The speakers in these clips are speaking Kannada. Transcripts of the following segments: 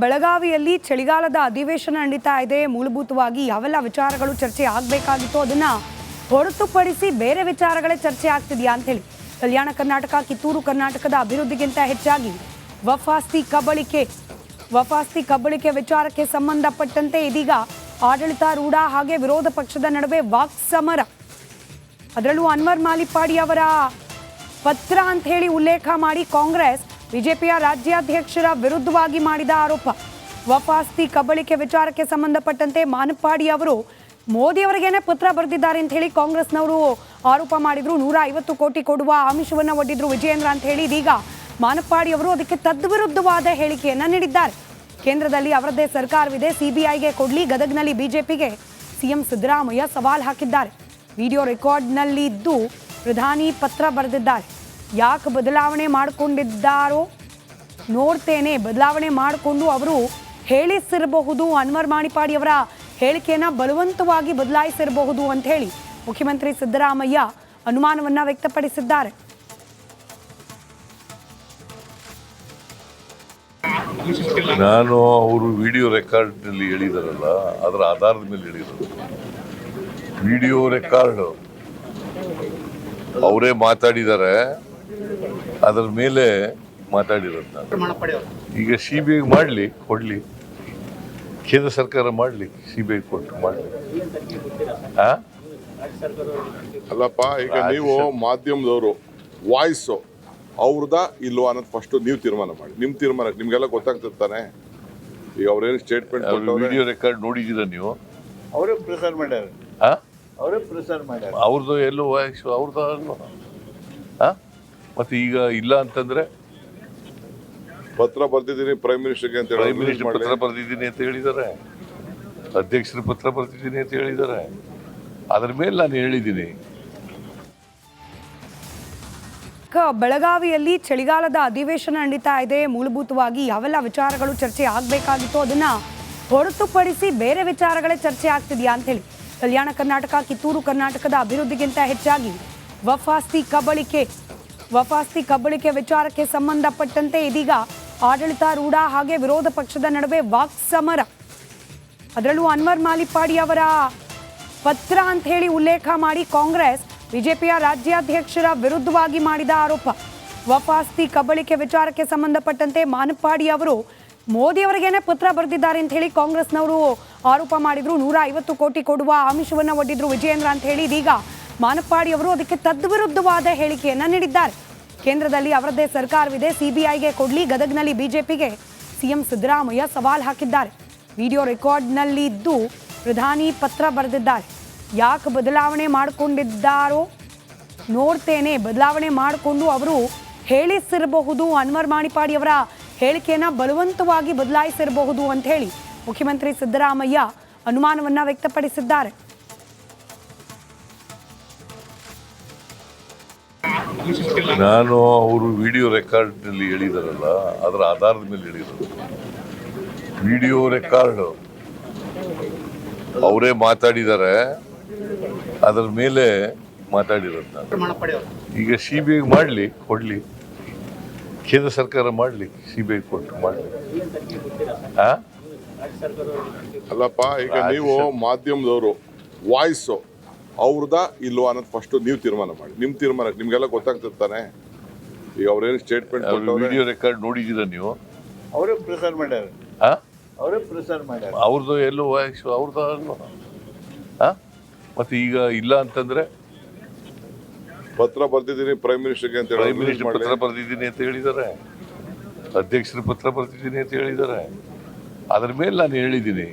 ಬೆಳಗಾವಿಯಲ್ಲಿ ಚಳಿಗಾಲದ ಅಧಿವೇಶನ ನಡೀತಾ ಇದೆ. ಮೂಲಭೂತವಾಗಿ ಯಾವೆಲ್ಲ ವಿಚಾರಗಳು ಚರ್ಚೆ ಆಗಬೇಕಾಗಿತ್ತು ಅದನ್ನ ಹೊರತುಪಡಿಸಿ ಬೇರೆ ವಿಚಾರಗಳೇ ಚರ್ಚೆ ಆಗ್ತಿದೆಯಾ ಅಂತ ಹೇಳಿ ಕಲ್ಯಾಣ ಕರ್ನಾಟಕ, ಕಿತ್ತೂರು ಕರ್ನಾಟಕದ ಅಭಿವೃದ್ಧಿಗಿಂತ ಹೆಚ್ಚಾಗಿ ವಫಾಸ್ತಿ ಕಬಳಿಕೆ ವಿಚಾರಕ್ಕೆ ಸಂಬಂಧಪಟ್ಟಂತೆ ಇದೀಗ ಆಡಳಿತಾರೂಢ ಹಾಗೆ ವಿರೋಧ ಪಕ್ಷದ ನಡುವೆ ವಾಕ್ಸಮರ. ಅದರಲ್ಲೂ ಅನ್ವರ್ ಮಾಲಿಪಾಡಿ ಅವರ ಪತ್ರ ಅಂತ ಹೇಳಿ ಉಲ್ಲೇಖ ಮಾಡಿ ಕಾಂಗ್ರೆಸ್ ಬಿಜೆಪಿಯ ರಾಜ್ಯಾಧ್ಯಕ್ಷರ ವಿರುದ್ಧವಾಗಿ ಮಾಡಿದ ಆರೋಪ. ವಫಾಸ್ತಿ ಕಬಳಿಕೆ ವಿಚಾರಕ್ಕೆ ಸಂಬಂಧಪಟ್ಟಂತೆ ಮಾನಪಾಡಿ ಅವರು ಮೋದಿ ಅವರಿಗೇನೆ ಪತ್ರ ಬರೆದಿದ್ದಾರೆ ಅಂತ ಹೇಳಿ ಕಾಂಗ್ರೆಸ್ನವರು ಆರೋಪ ಮಾಡಿದ್ರು. 150 ಕೋಟಿ ಕೊಡುವ ಆಮಿಷವನ್ನ ಒಡ್ಡಿದ್ರು ವಿಜಯೇಂದ್ರ ಅಂತ ಹೇಳಿ ಇದೀಗ ಮಾನಪಾಡಿ ಅವರು ಅದಕ್ಕೆ ತದ್ವಿರುದ್ಧವಾದ ಹೇಳಿಕೆಯನ್ನ ನೀಡಿದ್ದಾರೆ. ಕೇಂದ್ರದಲ್ಲಿ ಅವರದ್ದೇ ಸರ್ಕಾರವಿದೆ, ಸಿಬಿಐಗೆ ಕೊಡ್ಲಿ, ಗದಗ್ನಲ್ಲಿ ಬಿಜೆಪಿಗೆ ಸಿಎಂ ಸಿದ್ದರಾಮಯ್ಯ ಸವಾಲ್ ಹಾಕಿದ್ದಾರೆ. ವಿಡಿಯೋ ರೆಕಾರ್ಡ್ನಲ್ಲಿದ್ದು ಪ್ರಧಾನಿ ಪತ್ರ ಬರೆದಿದ್ದಾರೆ. ಯಾಕೆ ಬದಲಾವಣೆ ಮಾಡಿಕೊಂಡಿದ್ದಾರೋ ನೋಡ್ತೇನೆ, ಬದಲಾವಣೆ ಮಾಡಿಕೊಂಡು ಅವರು ಹೇಳಿಸಿರಬಹುದು, ಅನ್ವರ್ ಮಾಣಿಪಾಡಿ ಅವರ ಹೇಳಿಕೆಯನ್ನು ಬಲವಂತವಾಗಿ ಬದಲಾಯಿಸಿರಬಹುದು ಅಂತ ಹೇಳಿ ಮುಖ್ಯಮಂತ್ರಿ ಸಿದ್ದರಾಮಯ್ಯ ಅನುಮಾನವನ್ನ ವ್ಯಕ್ತಪಡಿಸಿದ್ದಾರೆ. ನಾನು ಅವರು ವಿಡಿಯೋ ರೆಕಾರ್ಡ್ನಲ್ಲಿ ಹೇಳಿದಾರಲ್ಲ, ಅದರ ಆಧಾರದ ಮೇಲೆ ಹೇಳಿದರು. ವಿಡಿಯೋ ರೆಕಾರ್ಡ್ ಅವರೇ ಮಾತಾಡಿದ್ದಾರೆ, ಅದರ ಮೇಲೆ ಮಾತಾಡಿರೋದು. ಈಗ ಸಿಬಿಐ ಮಾಡಲಿ, ಕೊಡ್ಲಿ, ಕೇಂದ್ರ ಸರ್ಕಾರ ಮಾಡಲಿ, ಸಿಬಿಐ ಕೊಟ್ಟು ಮಾಡಲಿ. ಅಲ್ಲಪ್ಪ, ಈಗ ನೀವು ಮಾಧ್ಯಮದವರು ವಾಯ್ಸ್ ಅವ್ರದ ಇಲ್ವಾ ಅನ್ನೋದು ಫಸ್ಟ್ ನೀವು ತೀರ್ಮಾನ ಮಾಡಿ. ನಿಮ್ಮ ತೀರ್ಮಾನಕ್ಕೆ ನಿಮ್ಗೆಲ್ಲ ಗೊತ್ತಾಗ್ತಿರ್ತಾನೆ. ಈಗ ಅವ್ರೇನು ಸ್ಟೇಟ್ಮೆಂಟ್ ವಿಡಿಯೋ ರೆಕಾರ್ಡ್ ನೋಡಿದ್ದೀರಾ ನೀವು? ಅವರೇ ಪ್ರೆಸರ್ ಮಾಡ್ಯಾರ, ಅವರೇ ಪ್ರೆಸರ್ ಮಾಡ್ಯಾರ. ಅವ್ರದ್ದು ಎಲ್ಲೋ ವಾಯ್ಸ್ ಅವ್ರದ್ದು ಅಲ್ವಾ? ಮತ್ತೆ ಈಗ ಇಲ್ಲ ಅಂತಂದ್ರೆ ಪತ್ರ ಬರ್ತಿದ್ದೀನಿ ಪ್ರೈಮ್ ಮಿನಿಸ್ಟರ್ಗೆ ಅಂತ ಪ್ರೈಮ್ ಮಿನಿಸ್ಟರ್ ಪತ್ರ ಬರೆದಿದ್ದೀನಿ ಅಂತ ಹೇಳಿದ್ದಾರೆ, ಅಧ್ಯಕ್ಷರ ಪತ್ರ ಬರ್ತಿದ್ದೀನಿ ಅಂತ ಹೇಳಿದ್ದಾರೆ. ಅದ್ರ ಮೇಲೆ ನಾನು ಹೇಳಿದ್ದೀನಿ. ಬೆಳಗಾವಿಯಲ್ಲಿ ಚಳಿಗಾಲದ ಅಧಿವೇಶನ ನಡೀತಾ ಇದೆ. ಮೂಲಭೂತವಾಗಿ ಯಾವೆಲ್ಲ ವಿಚಾರಗಳು ಚರ್ಚೆ ಆಗಬೇಕಾಗಿತ್ತು ಅದನ್ನ ಹೊರತುಪಡಿಸಿ ಬೇರೆ ವಿಚಾರಗಳೇ ಚರ್ಚೆ ಆಗ್ತಿದೆಯಾ ಅಂತ ಹೇಳಿ ಕಲ್ಯಾಣ ಕರ್ನಾಟಕ, ಕಿತ್ತೂರು ಕರ್ನಾಟಕದ ಅಭಿವೃದ್ಧಿಗಿಂತ ಹೆಚ್ಚಾಗಿ ವಫಾಸ್ತಿ ಕಬಳಿಕೆ ವಿಚಾರಕ್ಕೆ ಸಂಬಂಧಪಟ್ಟಂತೆ ಇದೀಗ ಆಡಳಿತಾರೂಢ ಹಾಗೆ ವಿರೋಧ ಪಕ್ಷದ ನಡುವೆ ವಾಕ್ಸಮರ. ಅದರಲ್ಲೂ ಅನ್ವರ್ ಮಾಲಿಪಾಡಿ ಅವರ ಪತ್ರ ಅಂತ ಹೇಳಿ ಉಲ್ಲೇಖ ಮಾಡಿ ಕಾಂಗ್ರೆಸ್ ಬಿಜೆಪಿಯ ರಾಜ್ಯಾಧ್ಯಕ್ಷರ ವಿರುದ್ಧವಾಗಿ ಮಾಡಿದ ಆರೋಪ. ವಫಾಸ್ತಿ ಕಬಳಿಕೆ ವಿಚಾರಕ್ಕೆ ಸಂಬಂಧಪಟ್ಟಂತೆ ಮಾನಪಾಡಿ ಅವರು ಮೋದಿ ಅವರಿಗೇನೆ ಪತ್ರ ಬರೆದಿದ್ದಾರೆ ಅಂತ ಹೇಳಿ ಕಾಂಗ್ರೆಸ್ನವರು ಆರೋಪ ಮಾಡಿದ್ರು. 150 ಕೋಟಿ ಕೊಡುವ ಆಮಿಷವನ್ನ ಒಡ್ಡಿದ್ರು ವಿಜಯೇಂದ್ರ ಅಂತ ಹೇಳಿ ಇದೀಗ ಮಾನಪಾಡಿ ಅವರು ಅದಕ್ಕೆ ತದ್ವಿರುದ್ಧವಾದ ಹೇಳಿಕೆಯನ್ನ ನೀಡಿದ್ದಾರೆ. ಕೇಂದ್ರದಲ್ಲಿ ಅವರದ್ದೇ ಸರ್ಕಾರವಿದೆ, ಸಿಬಿಐಗೆ ಕೊಡ್ಲಿ, ಗದಗ್ನಲ್ಲಿ ಬಿಜೆಪಿಗೆ ಸಿಎಂ ಸಿದ್ದರಾಮಯ್ಯ ಸವಾಲ್ ಹಾಕಿದ್ದಾರೆ. ವಿಡಿಯೋ ರೆಕಾರ್ಡ್ನಲ್ಲಿದ್ದು ಪ್ರಧಾನಿ ಪತ್ರ ಬರೆದಿದ್ದಾರೆ. ಯಾಕೆ ಬದಲಾವಣೆ ಮಾಡಿಕೊಂಡಿದ್ದಾರೋ ನೋಡ್ತೇನೆ, ಬದಲಾವಣೆ ಮಾಡಿಕೊಂಡು ಅವರು ಹೇಳಿಸಿರಬಹುದು, ಅನ್ವರ್ ಮಾಣಿಪಾಡಿ ಅವರ ಹೇಳಿಕೆಯನ್ನು ಬಲವಂತವಾಗಿ ಬದಲಾಯಿಸಿರಬಹುದು ಅಂತ ಹೇಳಿ ಮುಖ್ಯಮಂತ್ರಿ ಸಿದ್ದರಾಮಯ್ಯ ಅನುಮಾನವನ್ನ ವ್ಯಕ್ತಪಡಿಸಿದ್ದಾರೆ. ನಾನು ಅವರು ವಿಡಿಯೋ ರೆಕಾರ್ಡ್ನಲ್ಲಿ ಹೇಳಿದಾರಲ್ಲ, ಅದರ ಆಧಾರದ ಮೇಲೆ ಹೇಳಿರೋದು. ವಿಡಿಯೋ ರೆಕಾರ್ಡ್ ಅವರೇ ಮಾತಾಡಿದ್ದಾರೆ, ಅದರ ಮೇಲೆ ಮಾತಾಡಿರೋದು. ಈಗ ಸಿಬಿಐ ಮಾಡಲಿ, ಕೊಡ್ಲಿ, ಕೇಂದ್ರ ಸರ್ಕಾರ ಮಾಡಲಿ, ಸಿಬಿಐ ಕೊಟ್ಟು ಮಾಡಲಿ. ಅಲ್ಲಪ್ಪ, ಈಗ ನೀವು ಮಾಧ್ಯಮದವರು ವಾಯ್ಸ್ ಅವ್ರದ ಇಲ್ವಾ ಅನ್ನೋದು ಫಸ್ಟ್ ನೀವು ತೀರ್ಮಾನ ಮಾಡಿ. ನಿಮ್ಮ ತೀರ್ಮಾನಕ್ಕೆ ನಿಮ್ಗೆಲ್ಲ ಗೊತ್ತಾಗ್ತಿರ್ತಾನೆ. ಈಗ ಅವ್ರೇನು ಸ್ಟೇಟ್ಮೆಂಟ್ ವಿಡಿಯೋ ರೆಕಾರ್ಡ್ ನೋಡಿದ್ದೀರಾ ನೀವು? ಅವರೇ ಪ್ರೆಸರ್ ಮಾಡ್ಯಾರ, ಅವರೇ ಪ್ರೆಸರ್ ಮಾಡ್ಯಾರ. ಅವ್ರದ್ದು ಎಲ್ಲೋ ವಾಯ್ಸ್ ಅವ್ರದ್ದು ಅಲ್ವಾ? ಮತ್ತೆ ಈಗ ಇಲ್ಲ ಅಂತಂದ್ರೆ ಪತ್ರ ಬರ್ತಿದ್ದೀನಿ ಪ್ರೈಮ್ ಮಿನಿಸ್ಟರ್ಗೆ ಅಂತ ಪ್ರೈಮ್ ಮಿನಿಸ್ಟರ್ ಪತ್ರ ಬರೆದಿದ್ದೀನಿ ಅಂತ ಹೇಳಿದ್ದಾರೆ, ಅಧ್ಯಕ್ಷರ ಪತ್ರ ಬರ್ತಿದ್ದೀನಿ ಅಂತ ಹೇಳಿದ್ದಾರೆ. ಅದ್ರ ಮೇಲೆ ನಾನು ಹೇಳಿದ್ದೀನಿ.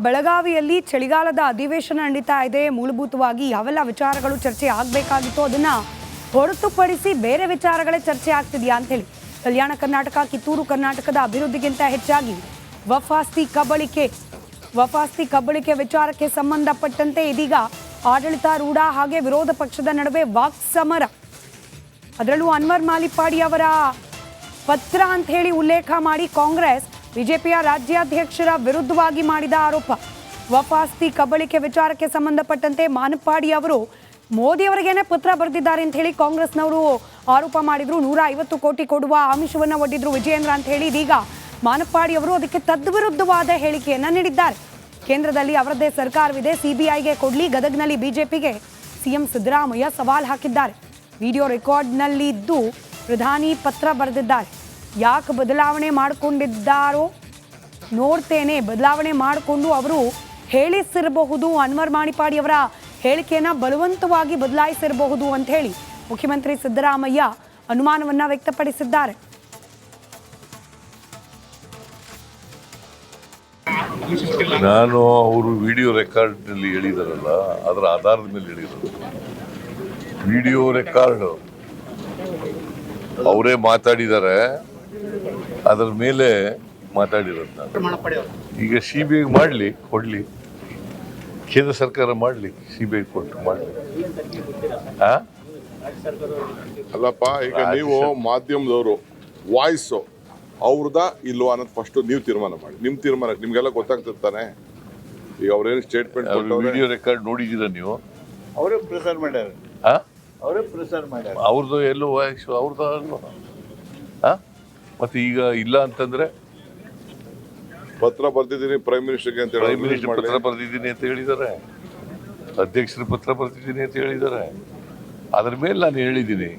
ಬೆಳಗಾವಿಯಲ್ಲಿ ಚಳಿಗಾಲದ ಅಧಿವೇಶನ ನಡೀತಾ ಇದೆ. ಮೂಲಭೂತವಾಗಿ ಯಾವೆಲ್ಲ ವಿಚಾರಗಳು ಚರ್ಚೆ ಆಗಬೇಕಾಗಿತ್ತು ಅದನ್ನ ಹೊರತುಪಡಿಸಿ ಬೇರೆ ವಿಚಾರಗಳೇ ಚರ್ಚೆ ಆಗ್ತಿದೆಯಾ ಅಂತ ಹೇಳಿ ಕಲ್ಯಾಣ ಕರ್ನಾಟಕ, ಕಿತ್ತೂರು ಕರ್ನಾಟಕದ ಅಭಿವೃದ್ಧಿಗಿಂತ ಹೆಚ್ಚಾಗಿ ವಫಾಸ್ತಿ ಕಬಳಿಕೆ ವಿಚಾರಕ್ಕೆ ಸಂಬಂಧಪಟ್ಟಂತೆ ಇದೀಗ ಆಡಳಿತಾರೂಢ ಹಾಗೆ ವಿರೋಧ ಪಕ್ಷದ ನಡುವೆ ವಾಕ್ಸಮರ. ಅದರಲ್ಲೂ ಅನ್ವರ್ ಮಾಲಿಪಾಡಿ ಅವರ ಪತ್ರ ಅಂತ ಹೇಳಿ ಉಲ್ಲೇಖ ಮಾಡಿ ಕಾಂಗ್ರೆಸ್ ಬಿಜೆಪಿಯ ರಾಜ್ಯಾಧ್ಯಕ್ಷರ ವಿರುದ್ಧವಾಗಿ ಮಾಡಿದ ಆರೋಪ. ವಫಾಸ್ತಿ ಕಬಳಿಕೆ ವಿಚಾರಕ್ಕೆ ಸಂಬಂಧಪಟ್ಟಂತೆ ಮಾನಪಾಡಿ ಅವರು ಮೋದಿ ಅವರಿಗೇನೆ ಪತ್ರ ಬರೆದಿದ್ದಾರೆ ಅಂತ ಹೇಳಿ ಕಾಂಗ್ರೆಸ್ನವರು ಆರೋಪ ಮಾಡಿದ್ರು. 150 ಕೋಟಿ ಕೊಡುವ ಆಮಿಷವನ್ನ ಒಡ್ಡಿದ್ರು ವಿಜಯೇಂದ್ರ ಅಂತ ಹೇಳಿ ಇದೀಗ ಮಾನಪ್ಪಾಡಿ ಅವರು ಅದಕ್ಕೆ ತದ್ವಿರುದ್ಧವಾದ ಹೇಳಿಕೆಯನ್ನ ನೀಡಿದ್ದಾರೆ. ಕೇಂದ್ರದಲ್ಲಿ ಅವರದ್ದೇ ಸರ್ಕಾರವಿದೆ, ಸಿಬಿಐಗೆ ಕೊಡ್ಲಿ, ಗದಗ್ನಲ್ಲಿ ಬಿಜೆಪಿಗೆ ಸಿಎಂ ಸಿದ್ದರಾಮಯ್ಯ ಸವಾಲ್ ಹಾಕಿದ್ದಾರೆ. ವಿಡಿಯೋ ರೆಕಾರ್ಡ್ನಲ್ಲಿದ್ದು ಪ್ರಧಾನಿ ಪತ್ರ ಬರೆದಿದ್ದಾರೆ. ಯಾಕೆ ಬದಲಾವಣೆ ಮಾಡಿಕೊಂಡಿದ್ದಾರೋ ನೋಡ್ತೇನೆ, ಬದಲಾವಣೆ ಮಾಡಿಕೊಂಡು ಅವರು ಹೇಳಿಸಿರಬಹುದು, ಅನ್ವರ್ ಮಾಣಿಪಾಡಿ ಅವರ ಹೇಳಿಕೆಯನ್ನ ಬಲವಂತವಾಗಿ ಬದಲಾಯಿಸಿರಬಹುದು ಅಂತ ಹೇಳಿ ಮುಖ್ಯಮಂತ್ರಿ ಸಿದ್ದರಾಮಯ್ಯ ಅನುಮಾನವನ್ನ ವ್ಯಕ್ತಪಡಿಸಿದ್ದಾರೆ. ನಾನು ಅವರು ವಿಡಿಯೋ ರೆಕಾರ್ಡ್ನಲ್ಲಿ ಹೇಳಿದಾರಲ್ಲ, ಅದರ ಆಧಾರದ ಮೇಲೆ ಹೇಳಿದರು. ವಿಡಿಯೋ ರೆಕಾರ್ಡ್ ಅವರೇ ಮಾತಾಡಿದ್ದಾರೆ, ಅದರ ಮೇಲೆ ಮಾತಾಡಿರೋದು ನಾನು. ಈಗ ಸಿಬಿಐ ಮಾಡಲಿ, ಕೊಡ್ಲಿ, ಕೇಂದ್ರ ಸರ್ಕಾರ ಮಾಡಲಿ, ಸಿಬಿಐ ಕೊಟ್ಟು ಮಾಡಲಿ. ಅಲ್ಲಪ್ಪ, ಈಗ ನೀವು ಮಾಧ್ಯಮದವರು ವಾಯ್ಸ್ ಅವ್ರದಾ ಇಲ್ವಾ ಅನ್ನೋದು ಫಸ್ಟ್ ನೀವು ತೀರ್ಮಾನ ಮಾಡಿ. ನಿಮ್ಮ ತೀರ್ಮಾನಕ್ಕೆ ನಿಮ್ಗೆಲ್ಲ ಗೊತ್ತಾಗ್ತಿರ್ತಾನೆ. ಈಗ ಅವ್ರೇನು ಸ್ಟೇಟ್ಮೆಂಟ್ ವಿಡಿಯೋ ರೆಕಾರ್ಡ್ ನೋಡಿದ್ದೀರಾ ನೀವು? ಅವರೇ ಪ್ರೆಸರ್ ಮಾಡ್ಯಾರ. ಅವರೇ ಪ್ರೆಸರ್ ಮಾಡ್ಯಾರ. ಅವ್ರದ್ದು ಎಲ್ಲೋ ವಾಯ್ಸ್ ಅವ್ರದ್ದು ಅಲ್ವಾ? ಮತ್ತೆ ಈಗ ಇಲ್ಲ ಅಂತಂದ್ರೆ ಪತ್ರ ಬರ್ತಿದ್ದೀನಿ ಪ್ರೈಮ್ ಮಿನಿಸ್ಟರ್ಗೆ ಅಂತ ಪ್ರೈಮ್ ಮಿನಿಸ್ಟರ್ ಪತ್ರ ಬರೆದಿದ್ದೀನಿ ಅಂತ ಹೇಳಿದ್ದಾರೆ, ಅಧ್ಯಕ್ಷರು ಪತ್ರ ಬರೆದಿದ್ದೀನಿ ಅಂತ ಹೇಳಿದ್ದಾರೆ. ಅದ್ರ ಮೇಲೆ ನಾನು ಹೇಳಿದ್ದೀನಿ.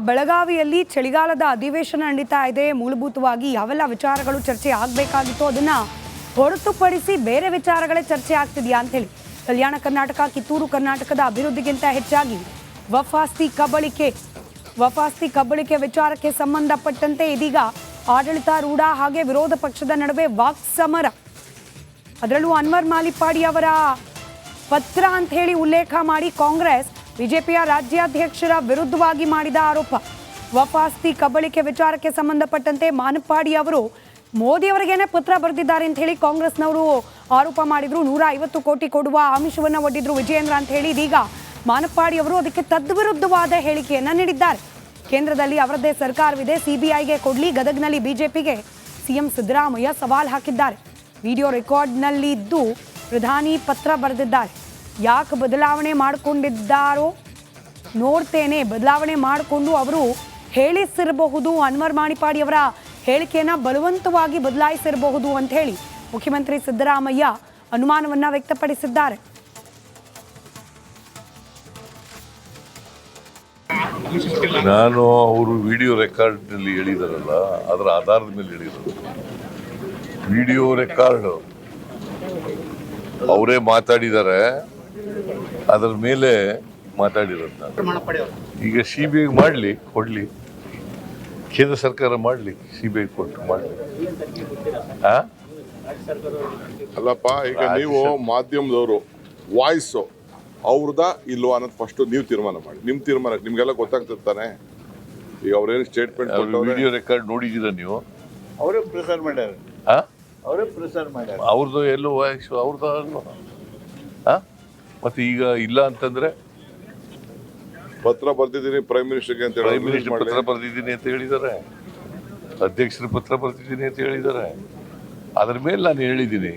ಬೆಳಗಾವಿಯಲ್ಲಿ ಚಳಿಗಾಲದ ಅಧಿವೇಶನ ನಡೀತಾ ಇದೆ. ಮೂಲಭೂತವಾಗಿ ಯಾವೆಲ್ಲ ವಿಚಾರಗಳು ಚರ್ಚೆ ಆಗಬೇಕಾಗಿತ್ತು ಅದನ್ನ ಹೊರತುಪಡಿಸಿ ಬೇರೆ ವಿಚಾರಗಳೇ ಚರ್ಚೆ ಆಗ್ತಿದೆಯಾ ಅಂತ ಹೇಳಿ ಕಲ್ಯಾಣ ಕರ್ನಾಟಕ, ಕಿತ್ತೂರು ಕರ್ನಾಟಕದ ಅಭಿವೃದ್ಧಿಗಿಂತ ಹೆಚ್ಚಾಗಿ ವಫಾಸ್ತಿ ಕಬಳಿಕೆ ವಿಚಾರಕ್ಕೆ ಸಂಬಂಧಪಟ್ಟಂತೆ ಇದೀಗ ಆಡಳಿತಾರೂಢ ಹಾಗೆ ವಿರೋಧ ಪಕ್ಷದ ನಡುವೆ ವಾಕ್ಸಮರ. ಅದರಲ್ಲೂ ಅನ್ವರ್ ಮಾಲಿಪಾಡಿ ಅವರ ಪತ್ರ ಅಂತ ಹೇಳಿ ಉಲ್ಲೇಖ ಮಾಡಿ ಕಾಂಗ್ರೆಸ್ ಬಿಜೆಪಿಯ ರಾಜ್ಯಾಧ್ಯಕ್ಷರ ವಿರುದ್ಧವಾಗಿ ಮಾಡಿದ ಆರೋಪ. ವಫಾಸ್ತಿ ಕಬಳಿಕೆ ವಿಚಾರಕ್ಕೆ ಸಂಬಂಧಪಟ್ಟಂತೆ ಮಾನಪ್ಪಾಡಿ ಅವರು ಮೋದಿ ಅವರಿಗೇನೆ ಪತ್ರ ಬರೆದಿದ್ದಾರೆ ಅಂತ ಹೇಳಿ ಕಾಂಗ್ರೆಸ್ನವರು ಆರೋಪ ಮಾಡಿದ್ರು. 150 ಕೋಟಿ ಕೊಡುವ ಆಮಿಷವನ್ನ ಒಡ್ಡಿದ್ರು ವಿಜಯೇಂದ್ರ ಅಂತ ಹೇಳಿ ಇದೀಗ ಮಾನಪ್ಪಾಡಿ ಅವರು ಅದಕ್ಕೆ ತದ್ವಿರುದ್ಧವಾದ ಹೇಳಿಕೆಯನ್ನ ನೀಡಿದ್ದಾರೆ. ಕೇಂದ್ರದಲ್ಲಿ ಅವರದ್ದೇ ಸರ್ಕಾರವಿದೆ, ಸಿಬಿಐಗೆ ಕೊಡ್ಲಿ, ಗದಗ್ನಲ್ಲಿ ಬಿಜೆಪಿಗೆ ಸಿಎಂ ಸಿದ್ದರಾಮಯ್ಯ ಸವಾಲ್ ಹಾಕಿದ್ದಾರೆ. ವಿಡಿಯೋ ರೆಕಾರ್ಡ್ನಲ್ಲಿದ್ದು ಪ್ರಧಾನಿ ಪತ್ರ ಬರೆದಿದ್ದಾರೆ. ಯಾಕೆ ಬದಲಾವಣೆ ಮಾಡಿಕೊಂಡಿದ್ದಾರೋ ನೋಡ್ತೇನೆ, ಬದಲಾವಣೆ ಮಾಡಿಕೊಂಡು ಅವರು ಹೇಳಿಸಿರಬಹುದು, ಅನ್ವರ್ ಮಾಣಿಪಾಡಿ ಅವರ ಹೇಳಿಕೆಯನ್ನ ಬಲವಂತವಾಗಿ ಬದಲಾಯಿಸಿರಬಹುದು ಅಂತ ಹೇಳಿ ಮುಖ್ಯಮಂತ್ರಿ ಸಿದ್ದರಾಮಯ್ಯ ಅನುಮಾನವನ್ನ ವ್ಯಕ್ತಪಡಿಸಿದ್ದಾರೆ. ನಾನು ಅವರು ವಿಡಿಯೋ ರೆಕಾರ್ಡ್ನಲ್ಲಿ ಹೇಳಿದಾರಲ್ಲ, ಅದರ ಆಧಾರದ ಮೇಲೆ ಹೇಳಿರೋದು. ವಿಡಿಯೋ ರೆಕಾರ್ಡ್ ಅವರೇ ಮಾತಾಡಿದ್ದಾರೆ, ಅದರ ಮೇಲೆ ಮಾತಾಡಿರೋದು ನಾನು. ಈಗ ಸಿಬಿಐ ಮಾಡಲಿ, ಕೊಡ್ಲಿ, ಕೇಂದ್ರ ಸರ್ಕಾರ ಮಾಡಲಿ, ಸಿಬಿಐ ಕೊಟ್ಟು ಮಾಡಲಿ. ಅಲ್ಲಪ್ಪ, ಈಗ ನೀವು ಮಾಧ್ಯಮದವರು ವಾಯ್ಸ್ ಅವ್ರದಾ ಇಲ್ವಾ ಅನ್ನೋದು ಫಸ್ಟ್ ನೀವು ತೀರ್ಮಾನ ಮಾಡಿ. ನಿಮ್ಮ ತೀರ್ಮಾನಕ್ಕೆ ನಿಮ್ಗೆಲ್ಲ ಗೊತ್ತಾಗ್ತಿರ್ತಾನೆ. ಈಗ ಅವ್ರೇನು ಸ್ಟೇಟ್ಮೆಂಟ್ ವಿಡಿಯೋ ರೆಕಾರ್ಡ್ ನೋಡಿದ್ದೀರಾ ನೀವು? ಅವರೇ ಪ್ರೆಸರ್ ಮಾಡ್ಯಾರ. ಅವರೇ ಪ್ರೆಸರ್ ಮಾಡ್ಯಾರ. ಅವ್ರದ್ದು ಎಲ್ಲೋ ವಾಯ್ಸ್ ಅವ್ರದ್ದು ಅಲ್ವಾ? ಮತ್ತೆ ಈಗ ಇಲ್ಲ ಅಂತಂದ್ರೆ ಪತ್ರ ಬರ್ತಿದ್ದೀನಿ ಪ್ರೈಮ್ ಮಿನಿಸ್ಟರ್ಗೆ ಅಂತ ಪ್ರೈಮ್ ಮಿನಿಸ್ಟರ್ ಪತ್ರ ಬರೆದಿದ್ದೀನಿ ಅಂತ ಹೇಳಿದ್ದಾರೆ, ಅಧ್ಯಕ್ಷರು ಪತ್ರ ಬರೆದಿದ್ದೀನಿ ಅಂತ ಹೇಳಿದ್ದಾರೆ. ಅದ್ರ ಮೇಲೆ ನಾನು ಹೇಳಿದ್ದೀನಿ.